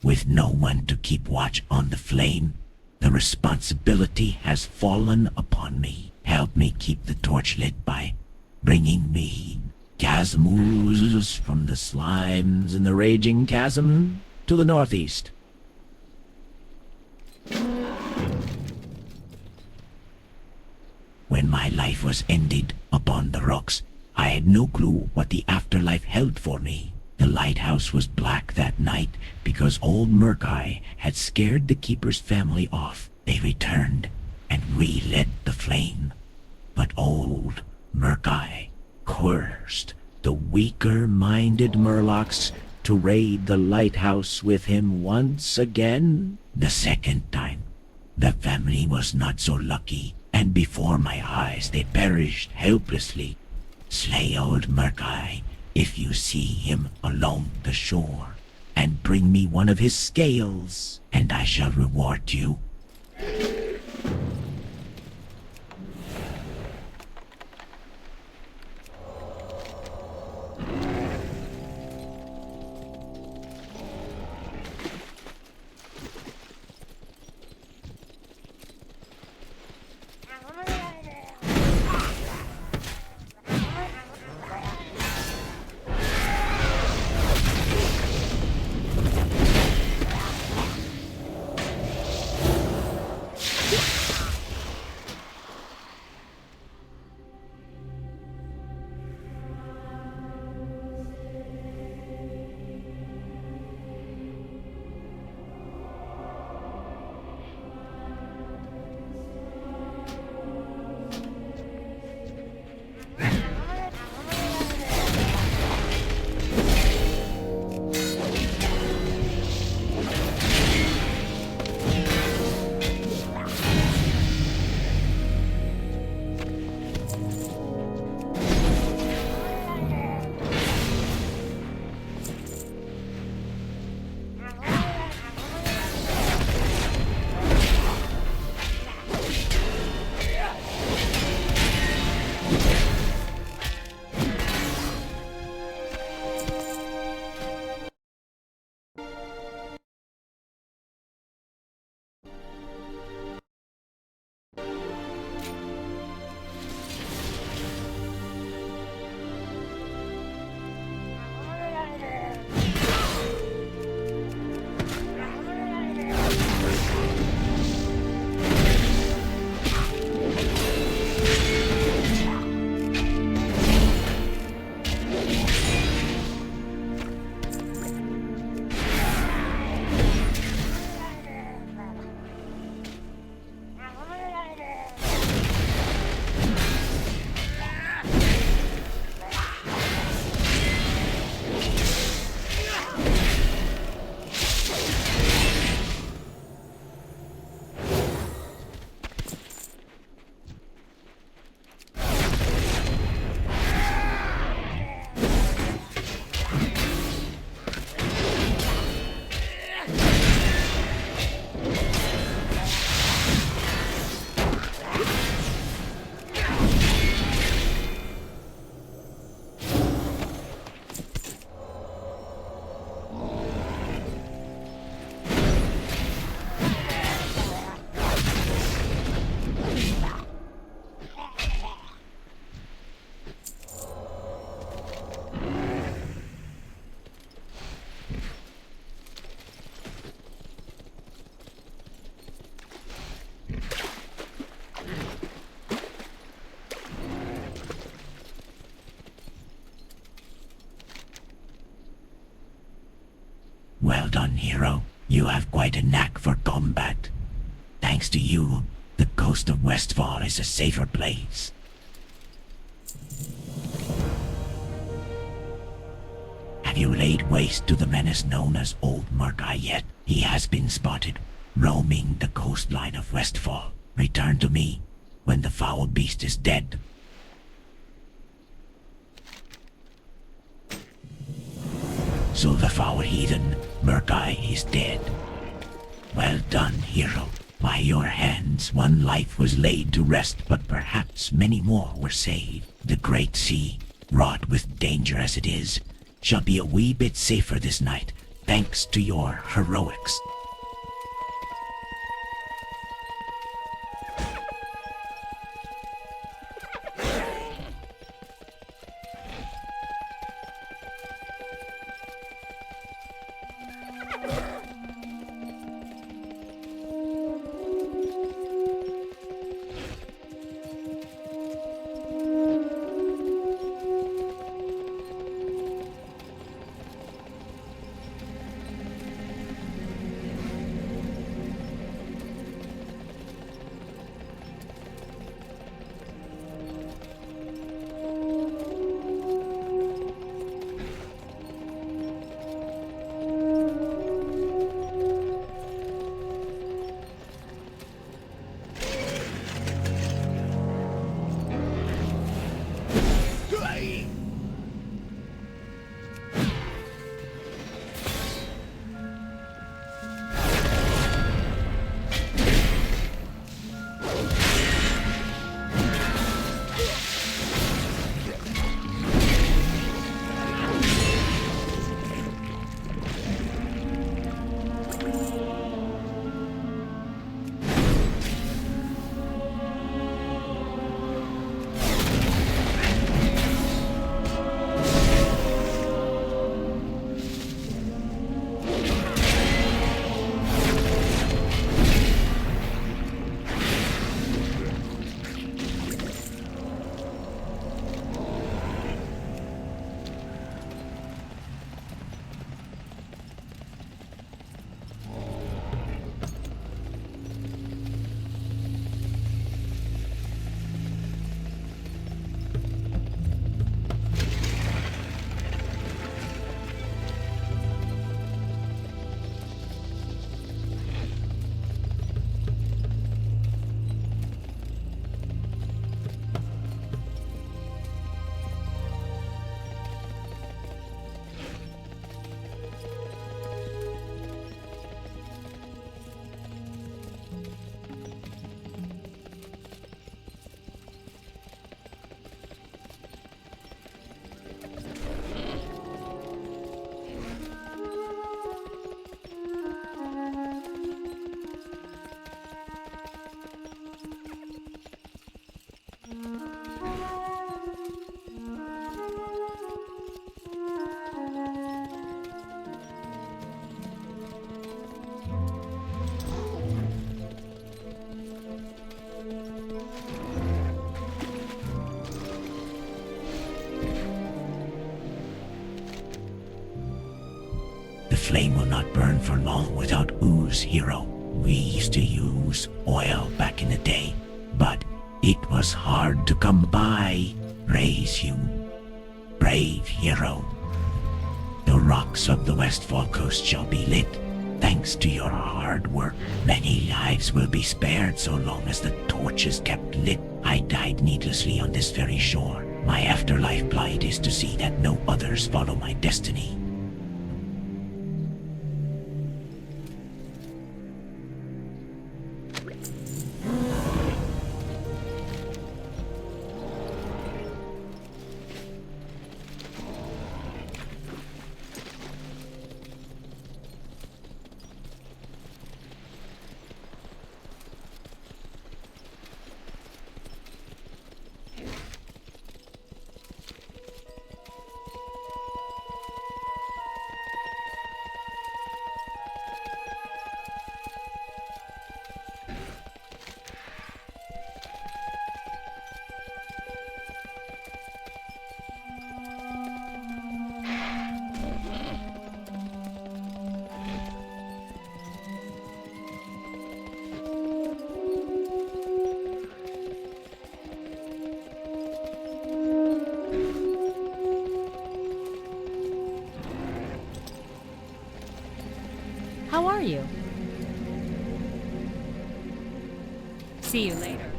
With no one to keep watch on the flame, the responsibility has fallen upon me. Help me keep the torch lit by bringing me chasm ooze from the slimes in the raging chasm to the northeast. When my life was ended upon the rocks, I had no clue what the afterlife held for me. The lighthouse was black that night because old Murk-Eye had scared the keeper's family off. They returned and relit the flame. But old Murk-Eye coerced the weaker-minded Murlocs to raid the lighthouse with him once again. The second time, the family was not so lucky, and before my eyes they perished helplessly. Slay old Murk-Eye if you see him along the shore, and bring me one of his scales, and I shall reward you. hero. You have quite a knack for combat. Thanks to you, the coast of WestFall is a safer place. Have you laid waste to the menace known as Old Murkai yet? He has been spotted, roaming the coastline of WestFall. Return to me when the foul beast is dead. So the foul heathen, Murkai, is dead. Well done, hero. By your hands, one life was laid to rest, but perhaps many more were saved. The great sea, wrought with danger as it is, shall be a wee bit safer this night, thanks to your heroics. The flame will not burn for long without ooze, hero. We used to use oil back in the day, but it was hard to come by. Praise you, brave hero. The rocks of the Westfall coast shall be lit. Thanks to your hard work, many lives will be spared so long as the torch is kept lit. I died needlessly on this very shore. My afterlife plight is to see that no others follow my destiny. How are you? See you later.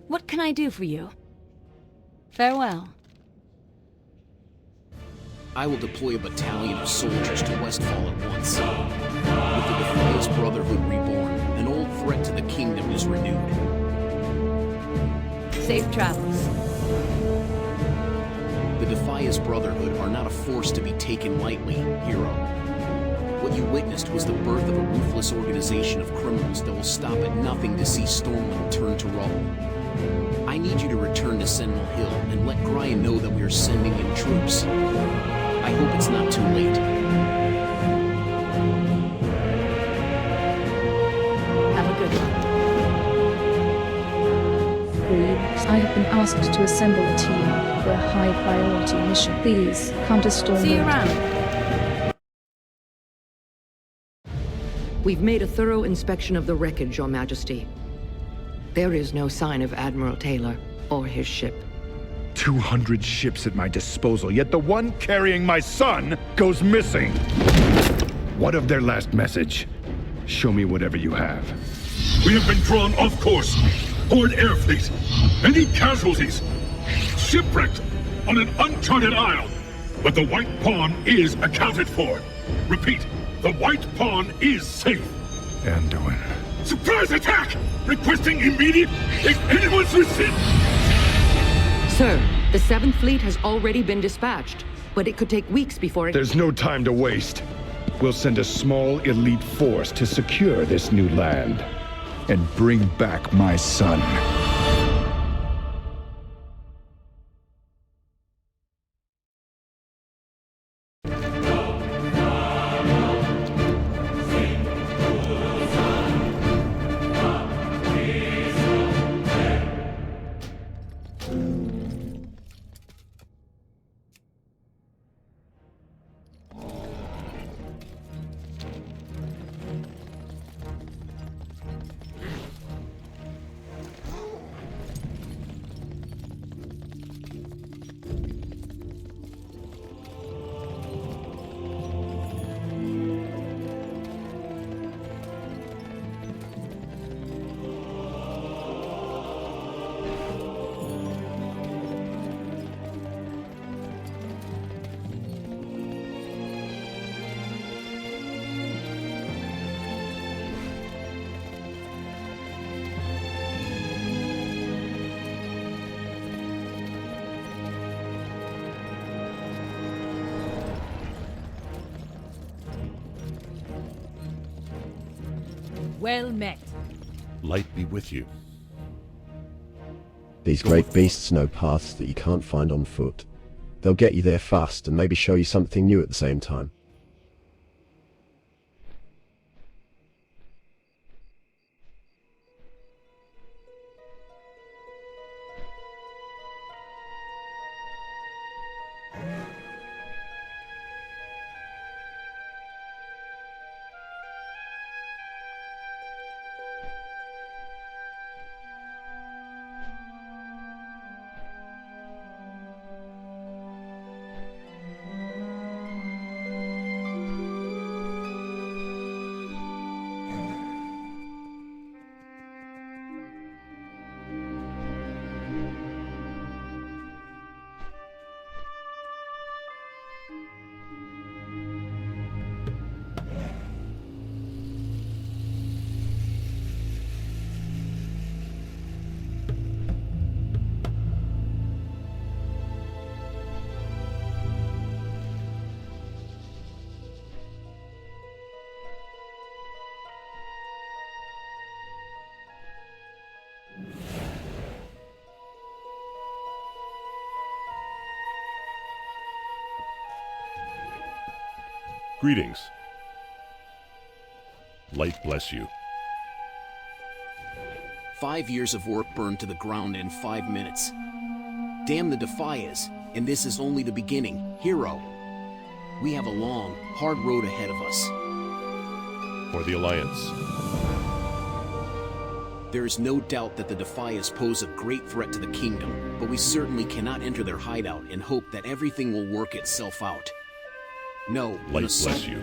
What can I do for you? Farewell. I will deploy a battalion of soldiers to WestFall at once. With the Defias Brotherhood reborn, an old threat to the kingdom is renewed. Safe travels. The Defias Brotherhood are not a force to be taken lightly, hero. What you witnessed was the birth of a ruthless organization of criminals that will stop at nothing to see Stormwind turn to rubble. I need you to return to Sentinel Hill and let Brian know that we are sending in troops. I hope it's not too late. Have a good one. Please, I have been asked to assemble a team for a high-priority mission. Please, come to Stormwind. See you around. We've made a thorough inspection of the wreckage, Your Majesty. There is no sign of Admiral Taylor or his ship. 200 ships at my disposal, yet the one carrying my son goes missing. What of their last message? Show me whatever you have. We have been drawn off course. Horde air fleet. Any casualties? Shipwrecked on an uncharted isle. But the White Pawn is accounted for. Repeat, the White Pawn is safe. Anduin. Surprise attack! Requesting immediate... If anyone's received... Sir, the 7th Fleet has already been dispatched, but it could take weeks before it... There's no time to waste. We'll send a small elite force to secure this new land and bring back my son. Well met. Light be with you. These great beasts know paths that you can't find on foot. They'll get you there fast and maybe show you something new at the same time. Greetings. Light bless you. 5 years of work burned to the ground in 5 minutes. Damn the Defias, and this is only the beginning, hero. We have a long, hard road ahead of us. For the Alliance. There is no doubt that the Defias pose a great threat to the kingdom, but we certainly cannot enter their hideout and hope that everything will work itself out. No, Light bless you.